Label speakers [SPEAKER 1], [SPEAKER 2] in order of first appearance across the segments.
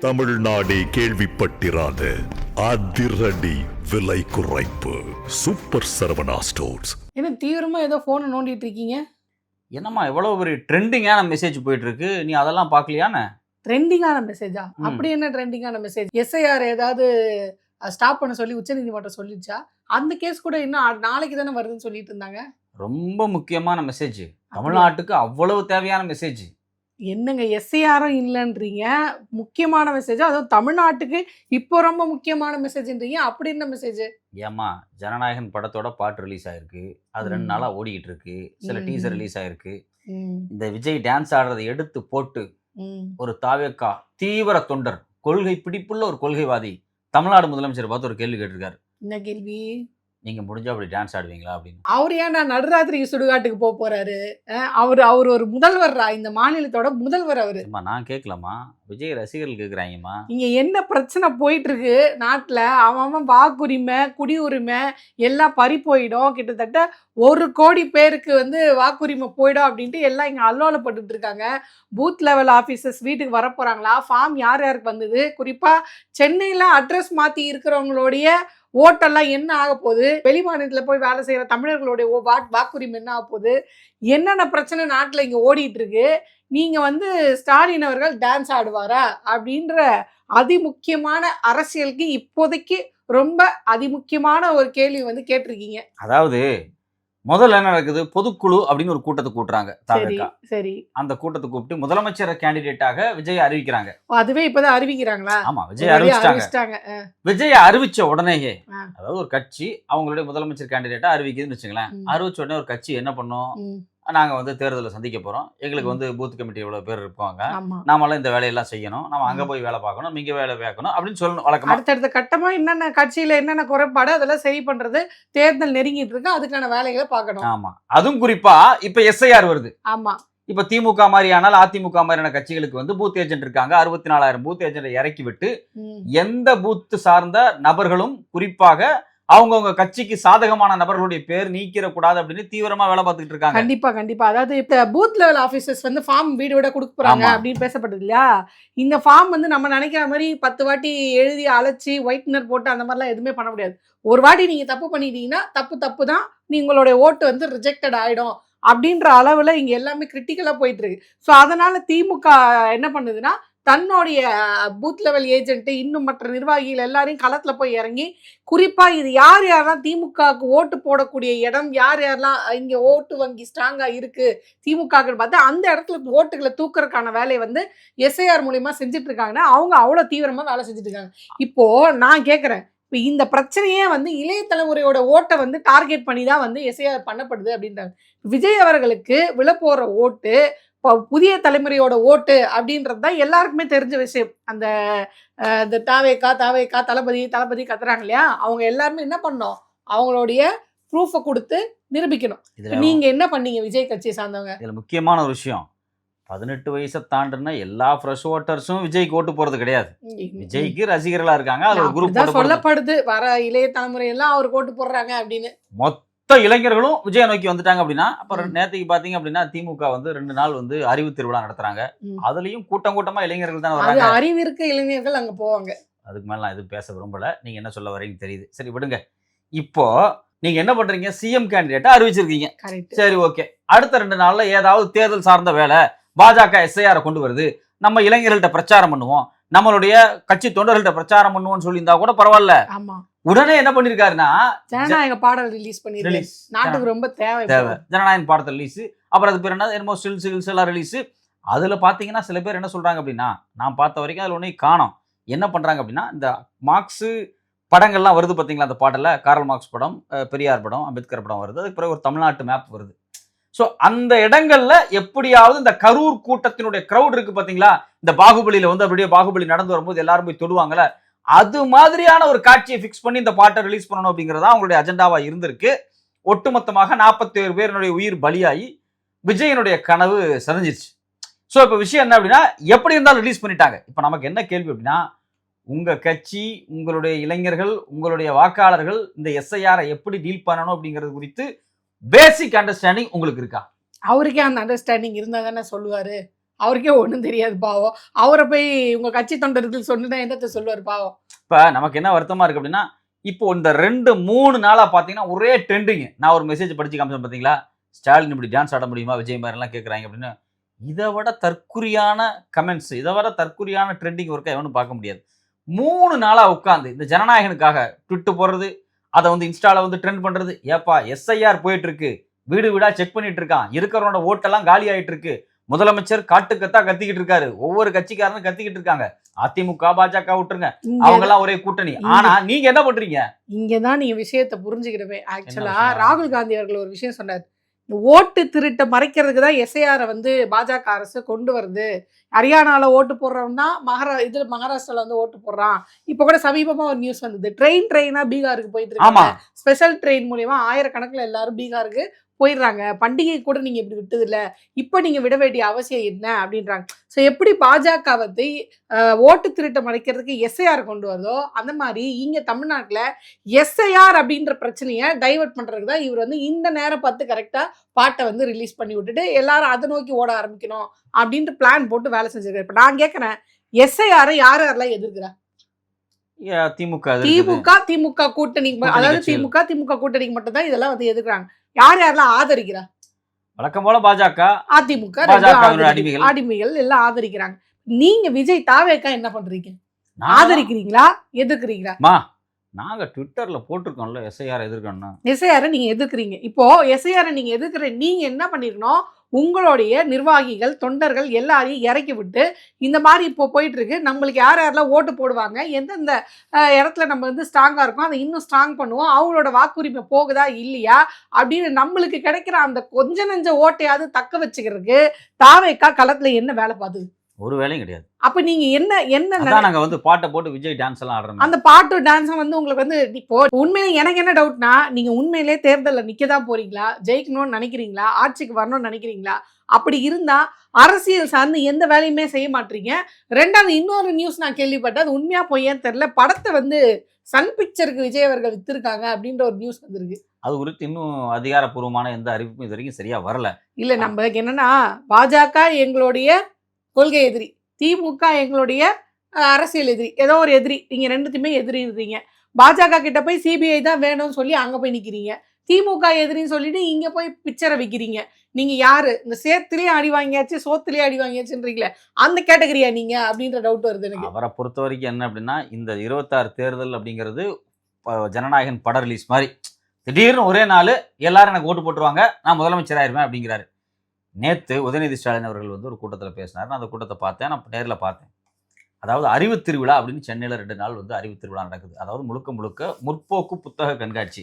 [SPEAKER 1] தமிழ்நாடே கேள்விப்பட்டிராத அதிரடி விலை குறைப்பு சூப்பர் சரவணா ஸ்டோர்ஸ்.
[SPEAKER 2] என்ன தீவிரமா ஏதோ போனை நோண்டிட்டு இருக்கீங்க?
[SPEAKER 3] என்னம்மா எவ்வளவு ஒரு ட்ரெண்டிங்கான மெசேஜ் போயிட்டு இருக்கு, நீ அதெல்லாம் பார்க்கலையானே?
[SPEAKER 2] ட்ரெண்டிங்கான மெசேஜா? அப்படி என்ன ட்ரெண்டிங்கான மெசேஜ்? எஸ்ஐஆர் ஏதாவது ஸ்டாப் பண்ண சொல்லி உச்சநீதிமன்றம் சொல்லிடுச்சா? அந்த கேஸ் கூட இன்னும் நாளைக்கு தானே வருதுன்னு சொல்லிட்டு இருந்தாங்க.
[SPEAKER 3] ரொம்ப முக்கியமான மெசேஜ், தமிழ்நாட்டுக்கு அவ்வளவு தேவையான மெசேஜ்.
[SPEAKER 2] என்னங்க எஸ்ஐஆரும் இல்லைன்றீங்க, முக்கியமான மெசேஜ், அதுவும் தமிழ்நாட்டுக்கு இப்போ ரொம்ப முக்கியமான மெசேஜ்ன்றீங்க. அப்படி என்ன மெசேஜ்?
[SPEAKER 3] ஏம்மா, ஜனநாயகன் படத்தோட பாட்டு ரிலீஸ் ஆயிருக்கு, அது 2 நாளா ஓடிக்கிட்டு இருக்கு. சில டீசர் ரிலீஸ் ஆயிருக்கு. இந்த விஜய் டான்ஸ் ஆடுறதை எடுத்து போட்டு ஒரு தாவேக்கா தீவிர தொண்டர், கொள்கை பிடிப்புள்ள ஒரு கொள்கைவாதி தமிழ்நாடு முதலமைச்சர் பார்த்து ஒரு கேள்வி கேட்டிருக்காரு.
[SPEAKER 2] என்ன கேள்வி?
[SPEAKER 3] நீங்க முடிஞ்சா அப்படி டான்ஸ் ஆடுவீங்களா அப்படின்னு.
[SPEAKER 2] அவர் ஏன் நடுராத்திரிக்கு சுடுகாட்டுக்கு போறாரு? அவர் ஒரு முதல்வர்ரா, இந்த மாநிலத்தோட முதல்வர் அவரு.
[SPEAKER 3] நான் கேட்கலாமா, விஜய் ரசிகர்கள் கேட்குறாங்கம்மா.
[SPEAKER 2] இங்க என்ன பிரச்சனை போயிட்டு இருக்கு நாட்டுல? அவன் வாக்குரிமை, குடியுரிமை எல்லாம் பறி போயிடும். கிட்டத்தட்ட 1 கோடி பேருக்கு வாக்குரிமை போயிடும் அப்படின்ட்டு எல்லாம் இங்க அல்லோலப்பட்டு இருக்காங்க. பூத் லெவல் ஆபீசர்ஸ் வீட்டுக்கு வரப்போறாங்களா? ஃபார்ம் யார் யாருக்கு வந்தது? குறிப்பா சென்னையில அட்ரஸ் மாத்தி இருக்கிறவங்களுடைய ஓட்டெல்லாம் என்ன ஆக போகுது? வெளி மாநிலத்துல போய் வேலை செய்யற தமிழர்களுடைய வாக்குரிமை என்ன ஆக போகுது? என்னென்ன பிரச்சனை நாட்டுல இங்க ஓடிட்டு இருக்கு? நீங்க ஸ்டாலின் அவர்கள் டான்ஸ் ஆடுவாரா அப்படின்ற அதிமுக்கியமான அரசியலுக்கு இப்போதைக்கு ரொம்ப அதிமுக்கியமான ஒரு கேள்வி கேட்டிருக்கீங்க.
[SPEAKER 3] அதாவது முதல்ல என்ன நடக்குது, பொதுக்குழு அப்படின்னு ஒரு கூட்டத்தை கூட்டுறாங்க.
[SPEAKER 2] சரி,
[SPEAKER 3] அந்த கூட்டத்தை கூப்பிட்டு முதலமைச்சர் கேண்டிடேட்டாக விஜய் அறிவிக்கிறாங்க.
[SPEAKER 2] அதுவே இப்பதான் அறிவிக்கிறாங்களா?
[SPEAKER 3] ஆமா, விஜய் அறிவிச்சிட்டாங்க. விஜய் அறிவிச்ச உடனேயே, அதாவது ஒரு கட்சி அவங்களுடைய முதலமைச்சர் கேண்டிடேட்டா அறிவிக்குதுன்னு வச்சுங்களேன். அறிவிச்ச உடனே ஒரு கட்சி என்ன பண்ணும், நாங்க தேர்தலை சந்திக்க போறோம், எங்களுக்கு பூத் கமிட்டி எவ்வளவு பேர் இருப்பாங்க, நாமெல்லாம் இந்த வேலையெல்லாம் செய்யணும், நம்ம அங்க போய் வேலை பார்க்கணும், இங்க வேலை பார்க்கணும் அப்படின்னு சொல்லணும். வழக்கமா
[SPEAKER 2] அடுத்தடுத்த கட்டமா என்னென்ன கட்சியில என்னென்ன குறைபாடு அதெல்லாம் சரி பண்றது, தேர்தல் நெருங்கிட்டு இருக்கு, அதுக்கான வேலைகளை பார்க்கணும்.
[SPEAKER 3] ஆமா, அதுவும் குறிப்பா இப்ப எஸ்ஐஆர் வருது.
[SPEAKER 2] ஆமா,
[SPEAKER 3] இப்ப திமுக மாதிரியானால் அதிமுக மாதிரியான கட்சிகளுக்கு பூத் ஏஜென்ட் இருக்காங்க. 64,000 பூத் ஏஜென்ட் இறக்கி விட்டு எந்த பூத் சார்ந்த நபர்களும், குறிப்பாக அவங்கவுங்க கட்சிக்கு சாதகமான நபர்களுடைய பேர் நீக்கிற கூடாது அப்படின்னு தீவிரமா வேலை பார்த்துட்டு இருக்காங்க.
[SPEAKER 2] கண்டிப்பா. அதாவது இப்ப பூத் லெவல் ஆபீசர்ஸ் ஃபார்ம் வீடு விட கொடுக்க போறாங்க அப்படின்னு பேசப்பட்டது இல்லையா? இந்த ஃபார்ம் நம்ம நினைக்கிற மாதிரி 10 வாட்டி எழுதி அழைச்சி ஒயிட்னர் போட்டு அந்த மாதிரிலாம் எதுவுமே பண்ண முடியாது. ஒரு வாட்டி நீங்க தப்பு பண்ணிட்டீங்கன்னா தப்பு தான், உங்களுடைய ஓட்டு ரிஜெக்டட் ஆயிடும் அப்படின்ற அளவுல இங்க எல்லாமே கிரிட்டிக்கலா போயிட்டு இருக்கு. ஸோ அதனால திமுக என்ன பண்ணுதுன்னா, தன்னுடைய பூத் லெவல் ஏஜென்ட் இன்னும் மற்ற நிர்வாகிகள் எல்லாரையும் களத்துல போய் இறங்கி, குறிப்பா இது யாரெல்லாம் திமுகவுக்கு ஓட்டு போடக்கூடிய இடம், யாரெல்லாம் இங்க ஓட்டு வங்கி ஸ்ட்ராங்கா இருக்கு திமுகன்னு பார்த்து அந்த இடத்துல ஓட்டுகளை தூக்குறதுக்கான வேலையை எஸ்ஐஆர் மூலியமா செஞ்சுட்டு இருக்காங்கன்னா, அவங்க அவ்வளவு தீவிரமா வேலை செஞ்சுட்டு இருக்காங்க. இப்போ நான் கேட்கிறேன், இப்போ இந்த பிரச்சனையே இளைய தலைமுறையோட ஓட்டை டார்கெட் பண்ணி தான் எஸ்ஐஆர் பண்ணப்படுது அப்படின்றாங்க. விஜய் அவர்களுக்கு விழப்போற ஓட்டு புதிய தலைமுறையோட ஓட்டு அப்படின்றது தான் எல்லாருக்குமே தெரிஞ்ச விஷயம். அந்த தாவேக்கா தளபதி கத்துறாங்க இல்லையா, அவங்க எல்லாருமே என்ன பண்ணோம், அவங்களுடைய ப்ரூஃபை கொடுத்து நிரூபிக்கணும். நீங்க என்ன பண்ணீங்க விஜய் கட்சியை சார்ந்தவங்க?
[SPEAKER 3] இதுல முக்கியமான ஒரு விஷயம், 18 வயசை தாண்டுனா எல்லா ஃப்ரெஷ் ஓட்டர்ஸும் விஜய்க்கு ஓட்டு போறது கிடையாது. விஜய்க்கு ரசிகர்களா இருக்காங்க. அது ஒரு குரூப்
[SPEAKER 2] சொல்லப்படுது, வர இளைய தலைமுறை எல்லாம் அவருக்கு ஓட்டு போடுறாங்க அப்படின்னு.
[SPEAKER 3] மொத்த இளைஞர்களும் விஜய நோக்கி வந்துட்டாங்க அப்படின்னா, அப்புறம் நேற்றுக்கு பாத்தீங்க அப்படின்னா திமுக 2 நாள் அறிவு திருவிழா நடத்துறாங்க. அதுலயும் கூட்டமா இளைஞர்கள் தான் வராங்க.
[SPEAKER 2] அறிவு இருக்க இளைஞர்கள் அங்க போவாங்க.
[SPEAKER 3] அதுக்கு மேல நான் எதுவும் பேச விரும்பல, நீங்க என்ன சொல்ல வரீங்க தெரியுது. சரி விடுங்க. இப்போ நீங்க என்ன பண்றீங்க, சிஎம் கேண்டிடேட்டா அறிவிச்சிருக்கீங்க. சரி ஓகே, அடுத்த 2 நாள்ல ஏதாவது தேர்தல் சார்ந்த வேலை, பாஜக எஸ்ஐஆர் கொண்டு வருது, நம்ம இளைஞர்கள்ட்ட பிரச்சாரம் பண்ணுவோம், நம்மளுடைய கட்சி தொண்டர்கள்ட்ட பிரச்சாரம் பண்ணுவோம்னு சொல்லியிருந்தா கூட பரவாயில்ல. உடனே என்ன பண்ணிருக்காருன்னா,
[SPEAKER 2] ஜனநாயக பாடல் ரிலீஸ் பண்ணிருக்காரு. நாட்டுக்கு ரொம்ப தேவை
[SPEAKER 3] ஜனநாயக பாடல் ரிலீஸ். அப்புறம் அது பேர் என்னமோ ஸ்டில்ஸ் எல்லாம் ரிலீஸ். அதுல பாத்தீங்கன்னா சில பேர் என்ன சொல்றாங்க அப்படின்னா, நான் பார்த்த வரைக்கும் அதுல ஒன்னையும் காணோம். என்ன பண்றாங்க அப்படின்னா, இந்த மார்க்ஸ் படங்கள்லாம் வருது பாத்தீங்களா, அந்த பாடல கார்ல் மார்க்ஸ் படம், பெரியார் படம், அம்பேத்கர் படம் வருது, அதுக்கு பிறகு ஒரு தமிழ்நாட்டு மேப் வருது. ஸோ அந்த இடங்கள்ல எப்படியாவது இந்த கரூர் கூட்டத்தினுடைய கிரௌட் இருக்கு பாத்தீங்களா, இந்த பாகுபலியில அப்படியே பாகுபலி நடந்து வரும்போது எல்லாரும் போய் தொடுவாங்கல்ல, அது மாதிரியான ஒரு காட்சியை ஃபிக்ஸ் பண்ணி இந்த பாட்டை ரிலீஸ் பண்ணணும் அப்படிங்கிறதா அவங்களுடைய அஜெண்டாவா இருந்திருக்கு. ஒட்டுமொத்தமாக 47 பேருடைய உயிர் பலியாகி விஜயனுடைய கனவு சதஞ்சிருச்சு. ஸோ இப்போ விஷயம் என்ன அப்படின்னா, எப்படி இருந்தாலும் ரிலீஸ் பண்ணிட்டாங்க. இப்போ நமக்கு என்ன கேள்வி அப்படின்னா, உங்க கட்சி, உங்களுடைய இளைஞர்கள், உங்களுடைய வாக்காளர்கள் இந்த எஸ்ஐஆரை எப்படி டீல் பண்ணணும் அப்படிங்கிறது குறித்து பேசிக் அண்டர்ஸ்டாண்டிங் உங்களுக்கு இருக்கா?
[SPEAKER 2] அவருக்கே அந்த அண்டர்ஸ்டாண்டிங் இருந்தா தானே சொல்லுவாரு. அவருக்கே ஒண்ணும் தெரியாது பாவம். அவரை போய் உங்க கட்சி தொண்டர்கள் சொன்னா என்னத்த சொல்லுவாரு பாவம்.
[SPEAKER 3] இப்ப நமக்கு என்ன வருத்தமா இருக்கு அப்படின்னா, இப்போ இந்த 2-3 நாளா பாத்தீங்கன்னா ஒரே ட்ரெண்டிங். நான் ஒரு மெசேஜ் படிச்சு காமிச்சேன் பாத்தீங்களா? ஸ்டாலின் இப்படி டான்ஸ் ஆட முடியுமா? விஜய் மாதிரி எல்லாம் கேட்கறாங்க அப்படின்னு. இதை விட தற்குறியான கமெண்ட்ஸ், இதை விட தற்குறியான ட்ரெண்டிங் ஒர்க்கை எவனும் பார்க்க முடியாது. 3 நாளா உட்காந்து இந்த ஜனநாயகனுக்காக ட்விட் போடுறது, அதை வந்து இன்ஸ்டால வந்து ட்ரெண்ட் பண்றது. ஏப்பா எஸ்ஐஆர் போயிட்டு இருக்கு, வீடு வீடா செக் பண்ணிட்டு இருக்கான், இருக்கிறவனோட ஓட்டெல்லாம் காலி ஆயிட்டு இருக்கு, முதலமைச்சர் காட்டுக்கத்தா கத்திக்கிட்டு இருக்காரு, ஒவ்வொரு கட்சிக்காரனும் கத்திக்கிட்டு இருக்காங்க. அதிமுக பாஜக விட்டுருங்க, அவங்க எல்லாம் ஒரே கூட்டணி. ஆனா நீங்க என்ன பண்றீங்க?
[SPEAKER 2] இங்கதான் நீங்க விஷயத்தை புரிஞ்சுக்கிறவே. ஆக்சுவலா
[SPEAKER 3] விஷயம்?
[SPEAKER 2] ராகுல் காந்தி அவர்கள் ஒரு விஷயம் சொன்னார். இந்த ஓட்டு திருட்டை மறைக்கிறதுக்கு தான் எஸ்ஐஆரை வந்து பாஜக அரசு கொண்டு வருது. ஹரியானால ஓட்டு போடுறவன் தான் மகாராஷ்டிரால வந்து ஓட்டு போடுறான். இப்ப கூட சமீபமா ஒரு நியூஸ் வந்தது. ட்ரெயினா பீகாருக்கு போயிட்டு
[SPEAKER 3] ஆமா.
[SPEAKER 2] இருக்காங்க. ஸ்பெஷல் ட்ரெயின் மூலியமா ஆயிரக்கணக்கில் எல்லாரும் பீகாருக்கு போயிடுறாங்க. பண்டிகை கூட நீங்க இப்படி விட்டது இல்ல, இப்ப நீங்க விட வேண்டிய அவசியம் என்ன அப்படின்றாங்க. ஸோ எப்படி பாஜக வந்து ஓட்டு திருட்டை மறைக்கிறதுக்கு எஸ்ஐஆர் கொண்டு வருதோ, அந்த மாதிரி இங்க தமிழ்நாட்டுல எஸ்ஐஆர் அப்படின்ற பிரச்சனையை டைவர்ட் பண்றதுக்கு தான் இவர் வந்து இந்த நேரம் பார்த்து கரெக்டா பாட்டை வந்து ரிலீஸ் பண்ணி விட்டுட்டு எல்லாரும் அதை நோக்கி ஓட ஆரம்பிக்கணும் அப்படின்ட்டு பிளான் போட்டு வேலை செஞ்சிருக்காரு. இப்ப நான் கேட்கறேன், எஸ்ஐஆரை யாரெல்லாம் எதிர்க்கிறா? திமுக கூட்டணி, அதாவது திமுக கூட்டணிக்கு மட்டும் தான் இதெல்லாம் வந்து எதிர்க்கிறாங்க. யாரெல்லாம் ஆதரிக்கிறா?
[SPEAKER 3] வழக்கம் போல பாஜக,
[SPEAKER 2] அதிமுக
[SPEAKER 3] அடிமைகள்
[SPEAKER 2] அடிமைகள் எல்லாம் ஆதரிக்கிறாங்க. நீங்க விஜய் தாவேக்கா என்ன பண்றீங்க? ஆதரிக்கிறீங்களா எதிர்க்கிறீங்களா?
[SPEAKER 3] நாங்க ட்விட்டர்ல போட்டிருக்கோம்ல எஸ்ஐஆர் எதிர்க்கணும்.
[SPEAKER 2] எஸ்ஐஆரை நீங்க எதிர்க்கிறீங்க. இப்போ எஸ்ஐஆரை நீங்க எதிர்க்கிற நீங்க என்ன பண்ணிருக்கணும்? உங்களுடைய நிர்வாகிகள் தொண்டர்கள் எல்லாரையும் இறக்கி விட்டு இந்த மாதிரி இப்போ போயிட்டு இருக்கு, நம்மளுக்கு யாரெல்லாம் ஓட்டு போடுவாங்க, எந்தெந்த இடத்துல நம்ம வந்து ஸ்ட்ராங்கா இருக்கும் அதை இன்னும் ஸ்ட்ராங் பண்ணுவோம், அவங்களோட வாக்குரிமை போகுதா இல்லையா அப்படின்னு நம்மளுக்கு கிடைக்கிற அந்த கொஞ்ச நெஞ்ச ஓட்டையாவது தக்க வச்சுக்கிறதுக்கு தாவேக்கா களத்துல என்ன வேலை பார்த்துது?
[SPEAKER 3] ஒரு வேலையும் கிடையாது.
[SPEAKER 2] அப்ப நீங்க என்ன
[SPEAKER 3] நாங்க வந்து பாட்டை போட்டு விஜய் டான்ஸ் எல்லாம் ஆடுறோம்.
[SPEAKER 2] அந்த பாட்டு டான்ஸ் வந்து உங்களுக்கு வந்து இப்போ உண்மையிலே எனக்கு என்ன டவுட்னா, நீங்க உண்மையிலே தேர்தலில் நிக்கதான் போறீங்களா, ஜெயிக்கணும்னு நினைக்கிறீங்களா, ஆட்சிக்கு வரணும்னு நினைக்கிறீங்களா? அப்படி இருந்தா அரசியல் சார்ந்து எந்த வேலையுமே செய்ய மாட்டீங்க. ரெண்டாவது இன்னொரு நியூஸ் நான் கேள்விப்பட்டேன், அது உண்மையா பொய்யான்னு தெரியல, படத்தை வந்து சன் பிக்சருக்கு விஜய் அவர்கள் வித்திருக்காங்க அப்படின்ற ஒரு நியூஸ் வந்திருக்கு. அது
[SPEAKER 3] குறித்து இன்னும் அதிகாரப்பூர்வமான எந்த அறிவிப்பும் இது வரைக்கும் சரியா வரல.
[SPEAKER 2] இல்ல நம்மளுக்கு என்னன்னா, பாஜக எங்களுடைய கொள்கை எதிரி, திமுக எங்களுடைய அரசியல் எதிரி, ஏதோ ஒரு எதிரி, நீங்க ரெண்டுத்தையுமே எதிரிடுறீங்க. பாஜக கிட்ட போய் சிபிஐ தான் வேணும்னு சொல்லி அங்க போய் நிக்கிறீங்க. திமுக எதிரின்னு சொல்லிட்டு இங்க போய் பிக்சரை விற்கிறீங்க. நீங்க யாரு? இந்த சேத்துலயே அடி வாங்கியாச்சு, சோத்துலயே அடி வாங்கியாச்சுன்றீங்களே, அந்த கேட்டகரியா நீங்க அப்படின்ற டவுட் வருது எனக்கு.
[SPEAKER 3] அவரை பொறுத்த வரைக்கும் என்ன அப்படின்னா, இந்த 26 தேர்தல் அப்படிங்கிறது ஜனநாயகன் பட ரிலீஸ் மாதிரி. திடீர்னு ஒரே நாள் எல்லாரும் எனக்கு ஓட்டு போட்டுருவாங்க, நான் முதலமைச்சர் ஆயிருவேன் அப்படிங்கிறாரு. நேற்று உதயநிதி ஸ்டாலின் அவர்கள் வந்து ஒரு கூட்டத்தில் பேசினார். நான் அந்த கூட்டத்தை பார்த்தேன், நான் நேரில் பார்த்தேன். அதாவது அறிவு திருவிழா அப்படின்னு சென்னையில் 2 நாள் வந்து அறிவு திருவிழா நடக்குது. அதாவது முழுக்க முற்போக்கு புத்தக கண்காட்சி.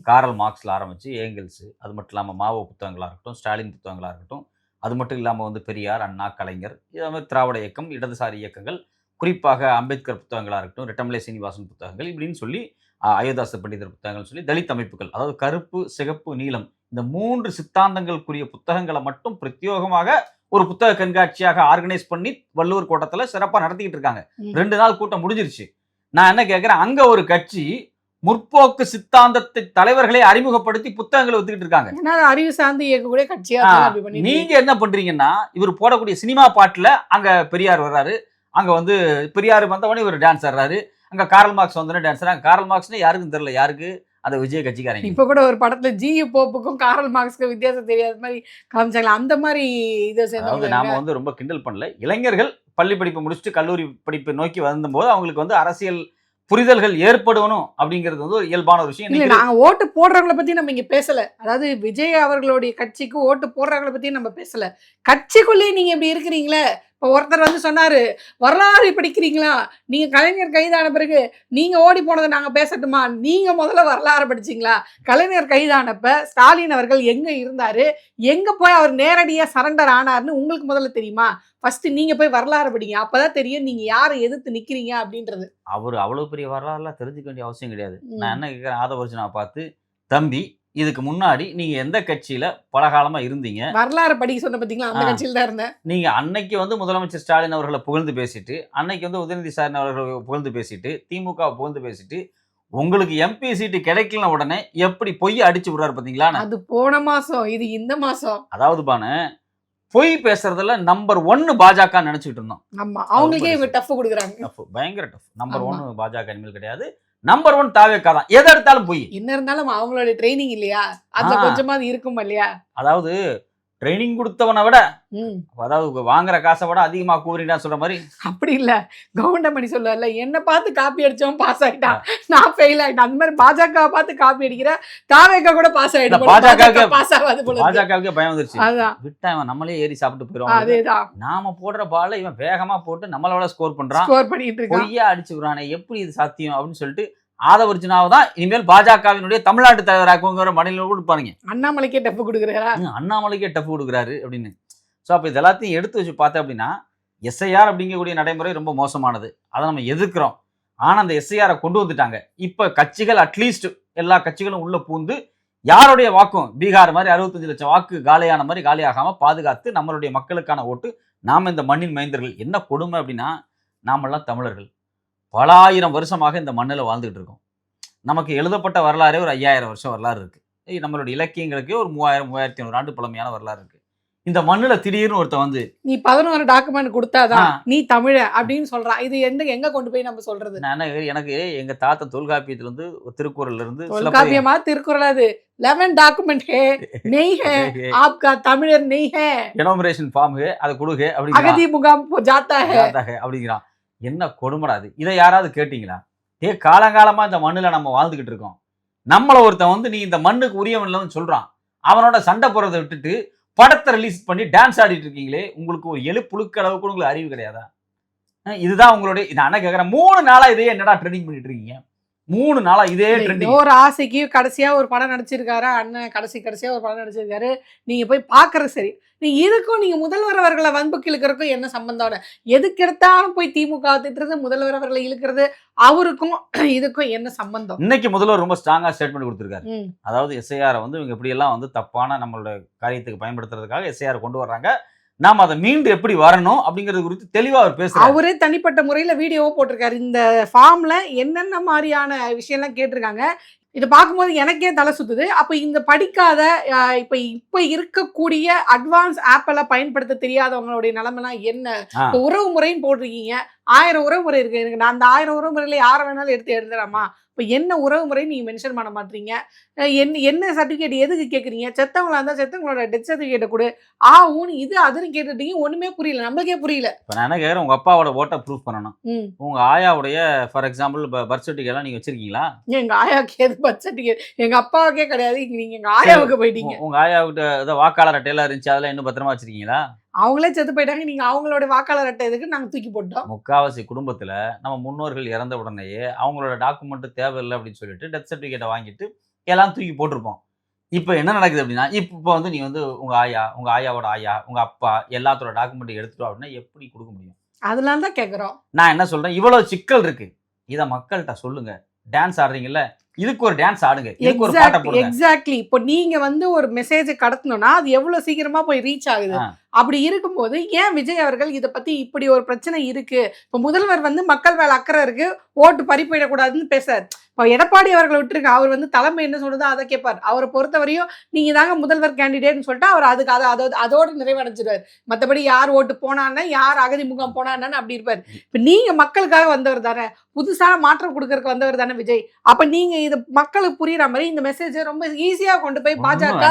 [SPEAKER 3] காரல் மார்க்ஸ்ல ஆரம்பிச்சு ஏங்கல்ஸ், அது மட்டும் இல்லாமல் மாவோ புத்தகங்களாக இருக்கட்டும், ஸ்டாலின் புத்தகங்களாக இருக்கட்டும், அது மட்டும் இல்லாமல் வந்து பெரியார், அண்ணா, கலைஞர், இதே மாதிரி திராவிட இயக்கம், இடதுசாரி இயக்கங்கள், குறிப்பாக அம்பேத்கர் புத்தகங்களாக இருக்கட்டும், ரெட்டமலை சீனிவாசன் புத்தகங்கள் இப்படின்னு சொல்லி, அயோத்தாச பண்டிதர் புத்தகங்கள் சொல்லி, தலித் அமைப்புகள், அதாவது கருப்பு, சிகப்பு, நீலம், இந்த 3 சித்தாந்தங்களுக்குரிய புத்தகங்களை மட்டும் பிரத்யோகமாக ஒரு புத்தக கண்காட்சியாக ஆர்கனைஸ் பண்ணி வள்ளுவர் கோட்டத்துல சிறப்பா நடத்திக்கிட்டு இருக்காங்க. 2 நாள் கூட்டம் முடிஞ்சிருச்சு. நான் என்ன கேட்கிறேன், அங்க ஒரு கட்சி முற்போக்கு சித்தாந்தத்தை தலைவர்களை அறிமுகப்படுத்தி புத்தகங்களை ஒத்துக்கிட்டு இருக்காங்க.
[SPEAKER 2] அறிவு சார்ந்து இயக்கக்கூடிய கட்சியா
[SPEAKER 3] நீங்க என்ன பண்றீங்கன்னா, இவர் போடக்கூடிய சினிமா பாட்டுல அங்க பெரியார் வர்றாரு, அங்க வந்து பெரியார் வந்தவொடனே இவர் டான்ஸ் ஆடுறாரு, அங்க காரல் மார்க்ஸ் வந்தோடனே டான்ஸ் ஆடுறாங்க. காரல் மார்க்ஸ்னு யாருக்கும் தெரியல, யாருக்கு? அந்த விஜய் கட்சிக்காரங்க.
[SPEAKER 2] இப்ப கூட ஒரு படத்துல ஜியு போப்புக்கும் காரல் மார்க்ஸ்க்கும் வித்தியாசம் தெரியாத மாதிரி காமிச்சாங்களா, அந்த மாதிரி இதை சேர்ந்து
[SPEAKER 3] நாம வந்து ரொம்ப கிண்டல் பண்ணல. இளைஞர்கள் பள்ளி படிப்பு முடிச்சுட்டு கல்லூரி படிப்பு நோக்கி வந்தபோது அவங்களுக்கு வந்து அரசியல் புரிதல்கள் ஏற்படணும் அப்படிங்கிறது வந்து ஒரு இயல்பான ஒரு விஷயம்.
[SPEAKER 2] இல்ல, நாங்க ஓட்டு போடுறவங்களை பத்தி நம்ம இங்க பேசல. அதாவது விஜய் அவர்களுடைய கட்சிக்கு ஓட்டு போடுறவங்களை பத்தி நம்ம பேசல. கட்சிக்குள்ளேயே நீங்க இப்படி இருக்கிறீங்களே. இப்போ ஒருத்தர் வந்து சொன்னாரு, வரலாறு படிக்கிறீங்களா, நீங்க கலைஞர் கைதான பிறகு நீங்க ஓடி போனதை நாங்க பேசட்டுமா? நீங்க முதல்ல வரலாறு படிச்சீங்களா? கலைஞர் கைதானப்ப ஸ்டாலின் அவர்கள் எங்க இருந்தாரு, எங்க போய் அவர் நேரடியா சரண்டர் ஆனார்னு உங்களுக்கு முதல்ல தெரியுமா? ஃபர்ஸ்ட் நீங்க போய் வரலாறு படிங்க, அப்பதான் தெரியும் நீங்க யாரை எதிர்த்து நிக்கிறீங்க அப்படின்றது.
[SPEAKER 3] அவர் அவ்வளவு பெரிய வரலாறுலாம் தெரிஞ்சுக்க வேண்டிய அவசியம் கிடையாது. நான் என்ன கேட்கிறேன், ஆதவர்ஜுனா பார்த்து, தம்பி இதுக்கு முன்னாடி நீங்க எந்த கட்சியில பல காலமா இருந்தீங்க?
[SPEAKER 2] வரலாறு படிக்க சொன்ன பாத்தீங்களா, அந்த கட்சியில தான் இருந்தேன்.
[SPEAKER 3] நீங்க அன்னைக்கு வந்து முதலமைச்சர் ஸ்டாலின் அவர்களை புகழ்ந்து பேசிட்டு, அன்னைக்கு வந்து உதயநிதி ஸ்டாலின் அவர்களை புகழ்ந்து பேசிட்டு, திமுக புகழ்ந்து பேசிட்டு, உங்களுக்கு எம்பி சீட்டு கிடைக்கல உடனே எப்படி பொய் அடிச்சு விடுறாரு பாத்தீங்களா?
[SPEAKER 2] அது போன மாசம், இது இந்த மாசம்.
[SPEAKER 3] அதாவது பானு, பொய் பேசுறதுல நம்பர் 1 பாஜக நினைச்சிட்டு இருந்தோம்.
[SPEAKER 2] ஆமா, அவங்களுக்கே இவங்க டஃப் கொடுக்குறாங்க.
[SPEAKER 3] டஃப், பயங்கர டஃப். நம்பர் 1 பாஜக இனிமேல் கிடையாது. நம்பர் 1 தாவேக்கா தான். எதை எடுத்தாலும் பொய்.
[SPEAKER 2] என்ன இருந்தாலும் அவங்களோட ட்ரைனிங் இல்லையா, அதுல கொஞ்சமாவது இருக்கும் இல்லையா.
[SPEAKER 3] அதாவது ட்ரைனிங் கொடுத்தவனை விட, அதாவது வாங்குற காசை விட அதிகமா கூறினா சொல்ற மாதிரி. அப்படி
[SPEAKER 2] இல்ல, கவுண்டமணி சொல்லுவார்ல, என்ன பார்த்து காப்பி அடிச்சவன் பாஸ் ஆயிட்டான், நான் ஃபெயில் ஆயிட்டேன். அந்த மாதிரி பாஜக பார்த்து காப்பி அடிக்கிற தாவேக்கா கூட பாஸ் ஆயிடும்.
[SPEAKER 3] பாஜக
[SPEAKER 2] பாஸ் ஆகாது போல.
[SPEAKER 3] பாஜகவுக்கே பயம் வந்துருச்சு. அதான் விட்டா இவன் நம்மளே ஏறி சாப்பிட்டு போயிடுவான்.
[SPEAKER 2] அதேதான்,
[SPEAKER 3] நாம போடுற பால்ல இவன் வேகமா போட்டு நம்மளோட ஸ்கோர் பண்றான்,
[SPEAKER 2] ஸ்கோர் பண்ணிட்டு இருக்கான்,
[SPEAKER 3] பொய்யா அடிச்சு விடுறானே, எப்படி இது சாத்தியம் அப்படின்னு சொல்லிட்டு ஆதவர்ஜுனாவை தான் இனிமேல் பாஜகவினுடைய தமிழ்நாட்டு தலைவராக்குங்கிற மனநிலை கொடுப்பானுங்க.
[SPEAKER 2] அண்ணாமலைக்கே டஃப் கொடுக்குறாரா,
[SPEAKER 3] அண்ணாமலைக்கே டஃப் கொடுக்குறாரு அப்படின்னு. ஸோ அப்போ இது எல்லாத்தையும் எடுத்து வச்சு பார்த்தேன் அப்படின்னா, எஸ்ஐஆர் அப்படிங்கக்கூடிய நடைமுறை ரொம்ப மோசமானது, அதை நம்ம எதிர்க்கிறோம். ஆனால் அந்த எஸ்ஐஆரை கொண்டு வந்துட்டாங்க. இப்போ கட்சிகள் அட்லீஸ்ட் எல்லா கட்சிகளும் உள்ள பூந்து யாருடைய வாக்கும் பீகார் மாதிரி 65 லட்சம் வாக்கு காலியான மாதிரி காலியாகாம பாதுகாத்து நம்மளுடைய மக்களுக்கான ஓட்டு, நாம் இந்த மண்ணின் மைந்தர்கள். என்ன கொடுமை அப்படின்னா, நாமெல்லாம் தமிழர்கள் பல ஆயிரம் வருஷமாக இந்த மண்ணில் வாழ்ந்துகிட்டு இருக்கோம். நமக்கு எழுதப்பட்ட வரலாறே ஒரு 5000 வருஷம் வரலாறு இருக்கு. நம்மளுடைய இலக்கியங்களுக்கே ஒரு 3000 3500 ஆண்டு பழமையான வரலாறு இருக்கு. இந்த மண்ணுல திடீர்னு ஒருத்தன் வந்து
[SPEAKER 2] நீ 11 டாக்குமெண்ட் கொடுத்தாதான் நீ தமிழ அப்படின்னு சொல்றான். இது எங்க கொண்டு போய் நம்ம சொல்றது?
[SPEAKER 3] எனக்கு எங்க தாத்தா தொல்காப்பியத்துல இருந்து திருக்குறள்ல இருந்து
[SPEAKER 2] தொல்காப்பியமா திருக்குறள் அது 11 டாக்குமெண்ட் ஹே नहीं है आपका தமிழர் नहीं है
[SPEAKER 3] எனுமரேஷன் ஃபார்ம் ஹே அதை கொடுங்க அப்படி
[SPEAKER 2] அகதி முகாம் जाता है
[SPEAKER 3] அப்படிங்கிறான். என்ன கொடுமடாது. இதை யாராவது கேட்டீங்களா? காலங்காலமா இந்த மண்ணுல நம்ம வாழ்ந்துகிட்டு இருக்கோம். நம்மள ஒருத்தன் வந்து நீ இந்த மண்ணுக்கு உரியவன் இல்லைன்னு சொல்றான். அவனோட சண்டை போறதை விட்டுட்டு படத்தை ரிலீஸ் பண்ணி டான்ஸ் ஆடிட்டு இருக்கீங்களே, உங்களுக்கு ஒரு எழுப்புழுக்க அளவுக்கு உங்களுக்கு அறிவு கிடையாதா? இதுதான் உங்களுடைய, நான் கேட்கறேன், 3 நாளா இதே என்னடா ட்ரெண்டிங் பண்ணிட்டு இருக்கீங்க? 3 நாளா இதே ட்ரெண்டிங்.
[SPEAKER 2] ஒரு ஆசைக்கு கடைசியா ஒரு படம் நடிச்சிருக்காரு அண்ணன், கடைசியா ஒரு படம் நடிச்சிருக்காரு, நீங்க போய் பாக்குறது சரி. இதுக்கும் நீங்க முதல்வர் அவர்களை வன்புக்கு இழுக்கிறதுக்கும் என்ன சம்பந்தம்? எதுக்கு எடுத்தாலும் போய் திமுக திட்டுறது, முதல்வர் அவர்களை இழுக்கிறது, அவருக்கும் இதுக்கும் என்ன சம்பந்தம்?
[SPEAKER 3] இன்னைக்கு முதல்வர் ரொம்ப ஸ்ட்ராங்கா ஸ்டேட்மெண்ட் கொடுத்திருக்காரு. அதாவது எஸ்ஐஆர் வந்து இவங்க எப்படி எல்லாம் வந்து தப்பான நம்மளோட காரியத்துக்கு பயன்படுத்துறதுக்காக எஸ்ஐஆர் கொண்டு வர்றாங்க, நாம அதை மீண்டு எப்படி வரணும் அப்படிங்கிறது குறித்து தெளிவா அவர் பேசுறாரு.
[SPEAKER 2] அவரே தனிப்பட்ட முறையில வீடியோவும் போட்டிருக்காரு. இந்த ஃபார்ம்ல என்னென்ன மாதிரியான விஷயம்லாம் கேட்டிருக்காங்க, இதை பார்க்கும்போது எனக்கே தலை சுத்துது. அப்ப இந்த படிக்காத இப்ப இருக்கக்கூடிய அட்வான்ஸ் ஆப் எல்லாம் பயன்படுத்த தெரியாதவங்களுடைய நிலைமைலாம் என்ன? உறவு முறைன்னு போட்டிருக்கீங்க, 1000 உறவு முறை இருக்கு. எனக்கு நான் அந்த 1000 உறவு முறையில யாரை வேணாலும் எடுத்து எழுதலாமா? இப்போ என்ன உறவு முறை நீங்க மென்ஷன் பண்ண மாட்டீங்க? என்ன சர்டிஃபிகேட் எதுக்கு கேட்குறீங்க? செத்தவங்களா இருந்தால் செத்தவங்களோட டெத் சர்டிஃபிகேட்டை கொடு, ஊன்னு இது அதுன்னு கேட்டுட்டீங்க. ஒண்ணுமே புரியல, நம்மளுக்கே புரியல.
[SPEAKER 3] இப்போ நான் என்ன கேட்குறேன், உங்க அப்பாவோட ஓட்டை ப்ரூஃப் பண்ணணும். உங்க ஆயாவுடைய ஃபார் எக்ஸாம்பிள் பர்த் சர்டிஃபிகேட் எல்லாம் நீங்க வச்சிருக்கீங்களா?
[SPEAKER 2] எங்க ஆயாவுக்கு எது பர்த் சர்டிஃபிகேட்? எங்க அப்பாவுக்கே கிடையாது. நீங்க எங்க ஆயாவுக்கு போயிட்டீங்க.
[SPEAKER 3] உங்க ஆயாவுக்கு ஏதோ வாக்காளர் அட்டையெல்லாம் இருந்துச்சு, அதெல்லாம் இன்னும் பத்திரமா வச்சிருக்கீங்களா?
[SPEAKER 2] அவங்களே செத்து போயிட்டாங்க, நீங்க அவங்களோட வாக்காளர் அட்டை எதுக்கு நாங்க தூக்கி போட்டோம்?
[SPEAKER 3] முக்காவாசி குடும்பத்துல நம்ம முன்னோர்கள் இறந்த உடனேயே அவங்களோட டாக்குமெண்ட் தேவையில்லை அப்படின்னு சொல்லிட்டு டெத் சர்டிஃபிகேட்டை வாங்கிட்டு எல்லாம் தூக்கி போட்டிருப்போம். இப்போ என்ன நடக்குது அப்படின்னா, இப்போ வந்து நீ வந்து உங்க ஆயாவோட ஆயா, உங்க அப்பா எல்லாத்தோட டாக்குமெண்ட் எடுத்துட்டோம் அப்படின்னா எப்படி கொடுக்க முடியும்?
[SPEAKER 2] அதெல்லாம் தான் கேட்குறோம்.
[SPEAKER 3] நான் என்ன சொல்றேன், இவ்வளவு சிக்கல் இருக்கு, இதை மக்கள்கிட்ட சொல்லுங்க. டான்ஸ் ஆடுறீங்கல்ல, இதுக்கு ஒரு டான்ஸ் ஆடுங்க, இதுக்கு ஒரு பாட்டை போடுங்க.
[SPEAKER 2] எக்ஸாக்ட்லி. இப்போ நீங்க வந்து ஒரு மெசேஜ் கடத்தணும்னா அது எவ்வளவு சீக்கிரமா போய் ரீச் ஆகுது. அப்படி இருக்கும்போது ஏன் விஜய் அவர்கள் இதை பத்தி இப்படி ஒரு பிரச்சனை இருக்கு, இப்போ முதல்வர் வந்து மக்கள் மேல அக்கறை இருக்கு, ஓட்டு பறி போயிடக்கூடாதுன்னு பேசார். இப்போ எடப்பாடி அவர்களை விட்டுருக்க, அவர் வந்து தலைமை என்ன சொல்றதோ அதை கேட்பார். அவரை பொறுத்தவரையும் நீங்க தாங்க முதல்வர் கேண்டிடேட்னு சொல்லிட்டு அவர் அதுக்கு அதோட நிறைவடைஞ்சிடுவார். மற்றபடி யார் ஓட்டு போனான்னா, யார் அகதி முகாம் போனான்னு அப்படி இருப்பார். இப்போ நீங்க மக்களுக்காக வந்தவர் தானே, புதுசாக மாற்றம் கொடுக்கறதுக்கு வந்தவர் தானே விஜய். அப்ப நீங்க இது மக்களுக்கு புரியுற மாதிரி இந்த மெசேஜை ரொம்ப ஈஸியா கொண்டு போய் பாஜக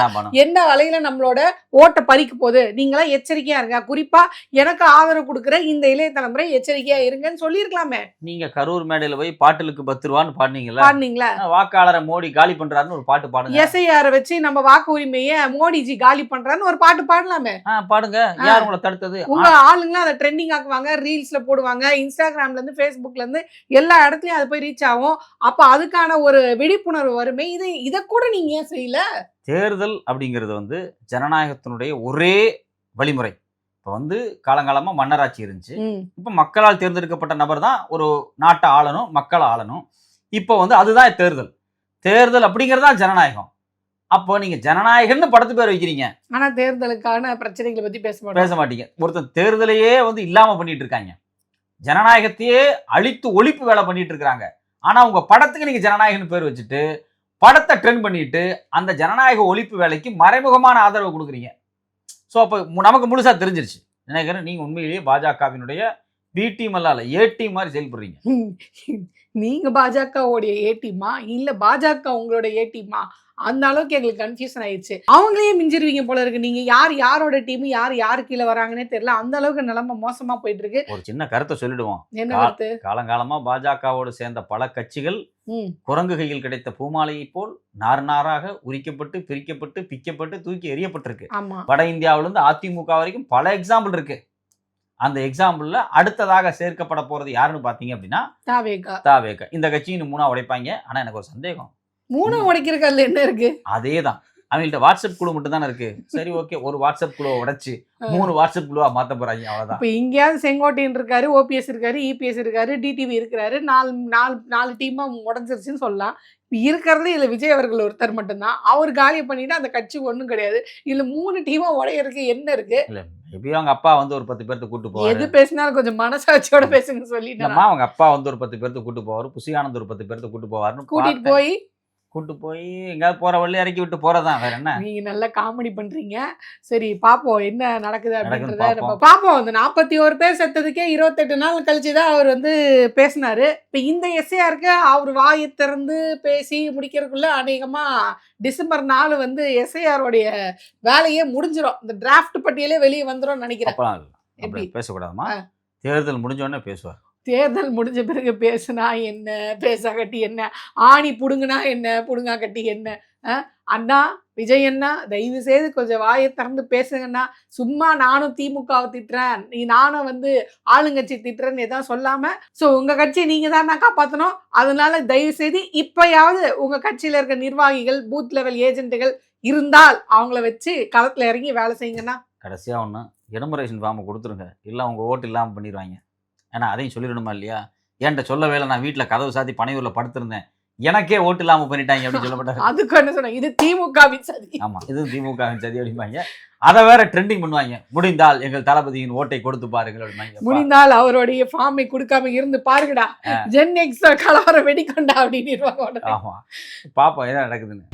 [SPEAKER 2] என்ன வலையில நம்மளோட ஓட்டை பறிக்க போகுது, நீங்களா எச்சரிக்கையா இருங்க, குறிப்பா எனக்கு ஆதரவு கொடுக்குற இந்த இளைய தலைமுறை எச்சரிக்கையா இருங்கன்னு சொல்லியிருக்கலாமே.
[SPEAKER 3] நீங்க கரூர் மேடையில போய் பாட்டுக்கு 10 ரூபான்னு
[SPEAKER 2] பாடுனீங்களா?
[SPEAKER 3] வாக்காளரை மோடி காலி பண்றாருன்னு ஒரு பாட்டு பாடுங்க.
[SPEAKER 2] எஸ்ஐஆர் வச்சு நம்ம வாக்கு உரிமையை மோடிஜி காலி பண்றாருன்னு ஒரு பாட்டு பாடலாமே.
[SPEAKER 3] பாடுங்க, யார் உங்களை தடுத்தது?
[SPEAKER 2] உங்க ஆளுங்களும் அதை ட்ரெண்டிங் ஆக்குவாங்க, ரீல்ஸ்ல போடுவாங்க, இன்ஸ்டாகிராம்ல இருந்து ஃபேஸ்புக்ல இருந்து எல்லா இடத்துலயும் அது போய் ரீச் ஆகும். அப்ப அதுக்கான ஒரு விழிப்புணர்வு வருமே. இதை கூட நீங்க ஏன் செய்யல?
[SPEAKER 3] தேர்தல் அப்படிங்கிறது வந்து ஜனநாயகத்தினுடைய ஒரே வழிமுறை. இப்போ வந்து காலங்காலமா மன்னராட்சி இருந்துச்சு, இப்போ மக்களால் தேர்ந்தெடுக்கப்பட்ட நபர் தான் ஒரு நாட்டை ஆளணும், மக்களை ஆளணும். இப்போ வந்து அதுதான் தேர்தல் அப்படிங்கிறதா ஜனநாயகம். அப்போ நீங்க ஜனநாயகம்னு படத்து பேர் வைக்கிறீங்க,
[SPEAKER 2] ஆனா தேர்தலுக்கான பிரச்சனைகளை பத்தி பேச மாட்டீங்க.
[SPEAKER 3] ஒருத்தன் தேர்தலையே வந்து இல்லாம பண்ணிட்டு இருக்காங்க, ஜனநாயகத்தையே அழித்து ஒழிப்பு வேலை பண்ணிட்டு இருக்காங்க. ஆனா உங்க படத்துக்கு நீங்க ஜனநாயகம்னு பேர் வச்சுட்டு படத்தை ட்ரெண்ட் பண்ணிட்டு அந்த ஜனநாயக ஒழிப்பு வேலைக்கு மறைமுகமான ஆதரவு கொடுக்குறீங்க. ஸோ அப்போ நமக்கு முழுசா தெரிஞ்சிருச்சு. நினைக்கிறேன் நீங்க உண்மையிலேயே பாஜகவினுடைய பி டீம் அல்ல ஏ டீம் மாதிரி செயல்படுறீங்க.
[SPEAKER 2] நீங்க பாஜகவுடைய ஏ டீமா இல்ல பாஜக உங்களோட ஏ டீமா? அந்த அளவுக்கு எங்களுக்கு கன்ஃபியூஷன் ஆயிடுச்சு. அவங்களையே மிஞ்சிருவீங்க போல இருக்கு. நீங்க யாரோட டீம் யாரு கீழே வராங்கன்னே தெரியல. அந்த அளவுக்கு நிலைமை மோசமா போயிட்டு இருக்கு.
[SPEAKER 3] ஒரு சின்ன கருத்தை சொல்லிடுவோம்.
[SPEAKER 2] என்ன கருத்து?
[SPEAKER 3] காலங்காலமா பாஜகவோடு சேர்ந்த பல கட்சிகள் குரங்கு கையில் கிடைத்த பூமாலையை போல் நார் நாராக உரிக்கப்பட்டு பிரிக்கப்பட்டு பிக்கப்பட்டு தூக்கி எறியப்பட்டிருக்கு. வட இந்தியாவிலிருந்து அதிமுக வரைக்கும் பல எக்ஸாம்பிள் இருக்கு. அந்த எக்ஸாம்பிள்ல அடுத்ததாக சேர்க்கப்பட போறது யாருன்னு பாத்தீங்க அப்படின்னா தாவேகா. இந்த கட்சியின் 3 உடைப்பாங்க. ஆனா எனக்கு ஒரு சந்தேகம்,
[SPEAKER 2] 3 உடைக்கிறதுல என்ன இருக்கு?
[SPEAKER 3] அதேதான், அவங்கள்ட்ட வாட்ஸ்அப் குழு மட்டும் தானே இருக்கு. சரி ஓகே, ஒரு வாட்ஸ்அப் குழுவை உடைச்சு 3 வாட்ஸ்அப் குழுவா மாத்த போறாங்க, அவ்வளவுதான்.
[SPEAKER 2] இப்ப இங்கேயாவது செங்கோட்டையன் இருக்காரு, ஓபிஎஸ் இருக்காரு, இபிஎஸ் இருக்காரு, டிடிவி இருக்கிறாரு. 4 டீமா உடஞ்சிருச்சுன்னு சொல்லலாம். இருக்கிறது இதுல விஜய் அவர்கள் ஒருத்தர் மட்டும்தான். அவர் காலியை பண்ணிட்டு அந்த கட்சி ஒண்ணும் கிடையாது. இதுல 3 டீமா உடையறதுக்கு என்ன இருக்கு?
[SPEAKER 3] இல்ல மேபி அவங்க அப்பா வந்து ஒரு 10 பேர்த்து கூட்டு போவாரு.
[SPEAKER 2] எது பேசினாலும் கொஞ்சம் மனசாட்சியோட பேசுங்க சொல்லிட்டேன்.
[SPEAKER 3] அவங்க அப்பா வந்து ஒரு 10 பேர்த்து கூட்டு போவாரு, புசியானந்த் ஒரு 10 பேர்த்து கூட்டு போவாருன்னு கூட்டு போய் எங்கேயாவது போற வழி இறக்கி விட்டு போறதான், வேற என்ன?
[SPEAKER 2] நீங்க நல்லா காமெடி பண்றீங்க. சரி பாப்போம் என்ன நடக்குது அப்படின்றத நம்ம பாப்போம். அந்த 41 பேர் செத்ததுக்கே 28 நாள் கழிச்சுதான் அவர் வந்து பேசினாரு. இப்ப இந்த எஸ்ஐஆருக்கு அவர் வாயை திறந்து பேசி முடிக்கிறதுக்குள்ள அநேகமா டிசம்பர் 4 வந்து எஸ்ஐஆருடைய வேலையே முடிஞ்சிடும். இந்த டிராஃப்ட் பட்டியலே வெளியே வந்துடும் நினைக்கிறேன்.
[SPEAKER 3] எப்படி பேசக்கூடாதுமா? தேர்தல் முடிஞ்ச உடனே பேசுவார்.
[SPEAKER 2] தேர்தல் முடிஞ்ச பிறகு பேசுனா என்ன, பேசா கட்டி என்ன, ஆணி புடுங்குனா என்ன, புடுங்கா கட்டி என்ன? அண்ணா விஜய் அண்ணா தயவு செய்து கொஞ்சம் வாயை திறந்து பேசுங்கண்ணா. சும்மா நானும் திமுகவை திட்டுறேன், நானும் வந்து ஆளுங்கட்சி திட்டுறேன்னு எதாவது சொல்லாம, ஸோ உங்க கட்சியை நீங்க தான் நான் காப்பாற்றணும். அதனால தயவு செய்து இப்பயாவது உங்க கட்சியில இருக்க நிர்வாகிகள், பூத் லெவல் ஏஜென்ட்டுகள் இருந்தால் அவங்கள வச்சு களத்துல இறங்கி வேலை செய்யுங்கண்ணா.
[SPEAKER 3] கடைசியா ஒன்று, எனுமரேஷன் ஃபார்மை கொடுத்துருங்க, இல்லை உங்க ஓட்டு இல்லாமல் பண்ணிடுவாங்க. ஏன்னா அதையும் சொல்லிடணுமா இல்லையா? ஏன்ட்ட சொல்ல வேலை, நான் வீட்டில் கதவு சாத்தி பனையூரில் படுத்திருந்தேன், எனக்கே ஓட்டு இல்லாமல் பண்ணிட்டாங்க அப்படின்னு சொல்லப்பட்டாரு.
[SPEAKER 2] அதுக்கு என்ன சொன்னாங்க? இது திமுகவின் சதி.
[SPEAKER 3] ஆமா, இது திமுகவின் சதி அப்படிம்பாங்க. அதை வேற ட்ரெண்டிங் பண்ணுவாங்க. முடிந்தால் எங்கள் தளபதியின் ஓட்டை கொடுத்து பாருங்கள் அப்படிம்பாங்க.
[SPEAKER 2] முடிந்தால் அவருடைய ஃபார்மை கொடுக்காம இருந்து பாருங்கடா, ஜென் எக்ஸ் கலவரம் வெடிக்கொண்டா அப்படின்னு.
[SPEAKER 3] ஆமா, பாப்போம் என்ன நடக்குதுன்னு.